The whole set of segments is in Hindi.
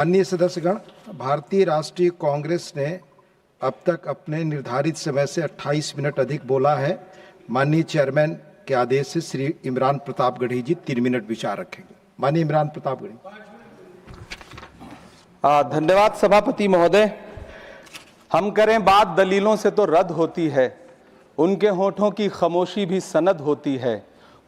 माननीय सदस्यगण, भारतीय राष्ट्रीय कांग्रेस ने अब तक अपने निर्धारित समय से 28 मिनट अधिक बोला है। माननीय चेयरमैन के आदेश से श्री इमरान प्रतापगढ़ी जी 3 मिनट विचार रखेंगे। माननीय इमरान प्रतापगढ़ी। धन्यवाद सभापति महोदय। हम करें बात दलीलों से तो रद्द होती है, उनके होठों की खामोशी भी सनद होती है।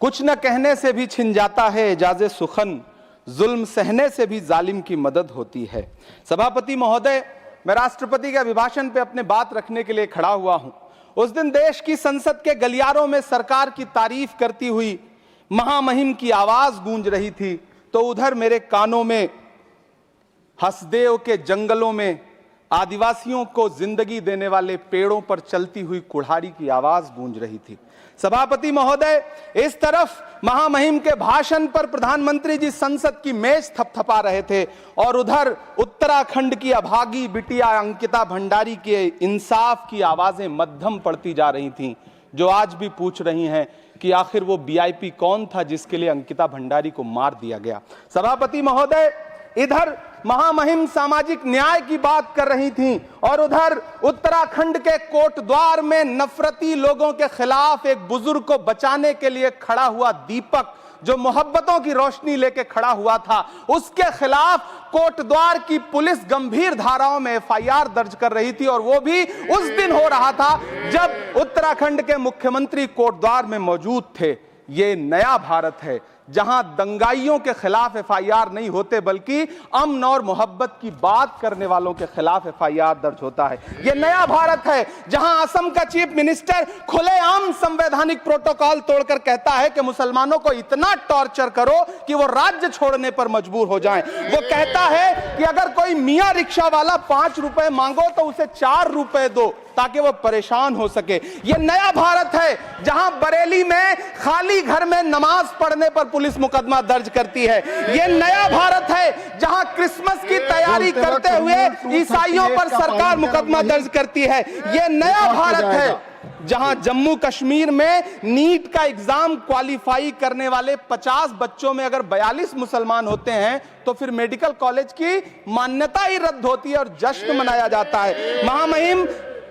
कुछ न कहने से भी छिन जाता है एजाज़े सुखन, जुल्म सहने से भी जालिम की मदद होती है। सभापति महोदय, मैं राष्ट्रपति के अभिभाषण पे अपने बात रखने के लिए खड़ा हुआ हूं। उस दिन देश की संसद के गलियारों में सरकार की तारीफ करती हुई महामहिम की आवाज गूंज रही थी, तो उधर मेरे कानों में हसदेव के जंगलों में आदिवासियों को जिंदगी देने वाले पेड़ों पर चलती हुई कुल्हाड़ी की आवाज गूंज रही थी। सभापति महोदय, इस तरफ महामहिम के भाषण पर प्रधानमंत्री जी संसद की मेज थपथपा रहे थे और उधर उत्तराखंड की अभागी बिटिया अंकिता भंडारी के इंसाफ की आवाजें मध्यम पड़ती जा रही थीं, जो आज भी पूछ रही हैं कि आखिर वो वीआईपी कौन था जिसके लिए अंकिता भंडारी को मार दिया गया। सभापति महोदय, इधर महामहिम सामाजिक न्याय की बात कर रही थीं और उधर उत्तराखंड के कोटद्वार में नफरती लोगों के खिलाफ एक बुजुर्ग को बचाने के लिए खड़ा हुआ दीपक, जो मोहब्बतों की रोशनी लेके खड़ा हुआ था, उसके खिलाफ कोटद्वार की पुलिस गंभीर धाराओं में एफआईआर दर्ज कर रही थी। और वो भी उस दिन हो रहा था जब उत्तराखंड के मुख्यमंत्री कोटद्वार में मौजूद थे। ये नया भारत है जहां दंगाइयों के खिलाफ एफआईआर नहीं होते, बल्कि अमन और मोहब्बत की बात करने वालों के खिलाफ एफआईआर दर्ज होता है। यह नया भारत है जहां असम का चीफ मिनिस्टर खुलेआम संवैधानिक प्रोटोकॉल तोड़कर कहता है कि मुसलमानों को इतना टॉर्चर करो कि वो राज्य छोड़ने पर मजबूर हो जाएं। वो कहता है कि अगर कोई मियां रिक्शा वाला 5 रुपए मांगो तो उसे 4 रुपए दो ताकि वो परेशान हो सके। यह नया भारत है जहां बरेली में खाली घर में नमाज पढ़ने पर पुलिस मुकदमा दर्ज करती है। यह नया भारत है जहां क्रिसमस की तैयारी करते हुए ईसाइयों पर सरकार मुकदमा दर्ज करती है। यह नया भारत है जहां जम्मू कश्मीर में नीट का एग्जाम क्वालिफाई करने वाले 50 बच्चों में अगर 42 मुसलमान होते हैं तो फिर मेडिकल कॉलेज की मान्यता ही रद्द होती है और जश्न मनाया जाता है। महामहिम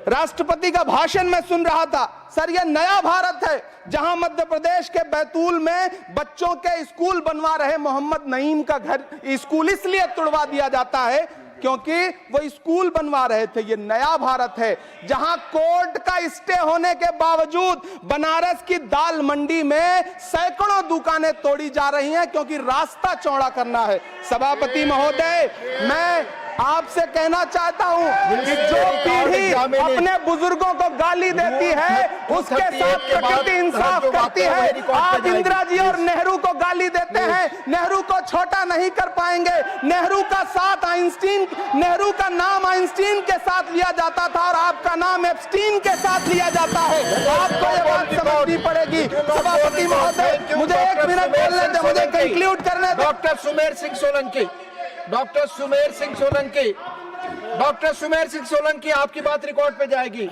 राष्ट्रपति का भाषण में सुन रहा था। सर, यह नया भारत है जहां मध्य प्रदेश के बैतूल में बच्चों के स्कूल बनवा रहे मोहम्मद नईम का घर स्कूल इसलिए तुड़वा दिया जाता है क्योंकि वो स्कूल बनवा रहे थे। ये नया भारत है जहां कोर्ट का स्टे होने के बावजूद बनारस की दाल मंडी में सैकड़ों दुकानें तोड़ी जा रही हैं क्योंकि रास्ता चौड़ा करना है। सभापति महोदय, मैं आपसे कहना चाहता हूं कि जो पीढ़ी अपने बुजुर्गों को गाली देती है उसके साथ प्रकृति इंसाफ करती है। आप इंदिरा जी और नेहरू को गाली देते हैं, नेहरू को छोटा नहीं कर पाएंगे। नेहरू का साथ आइंस्टीन, नेहरू का नाम आइंस्टीन के साथ लिया जाता था और आपका नाम एप्स्टीन के साथ लिया जाता है। आपको ये बात समझनी पड़ेगी। सभापति महोदय, मुझे 1 मिनट बोलने दे, मुझे कंक्लूड करने दे। Doctor Sumer Singh Solanki, doctor Sumer Singh Solanki, doctor Sumer Singh Solanki, आपकी बात रिकॉर्ड पे जाएगी।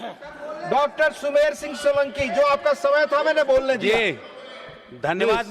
डॉक्टर सुमेर सिंह सोलंकी, जो आपका समय था मैंने बोलने दिया। धन्यवाद।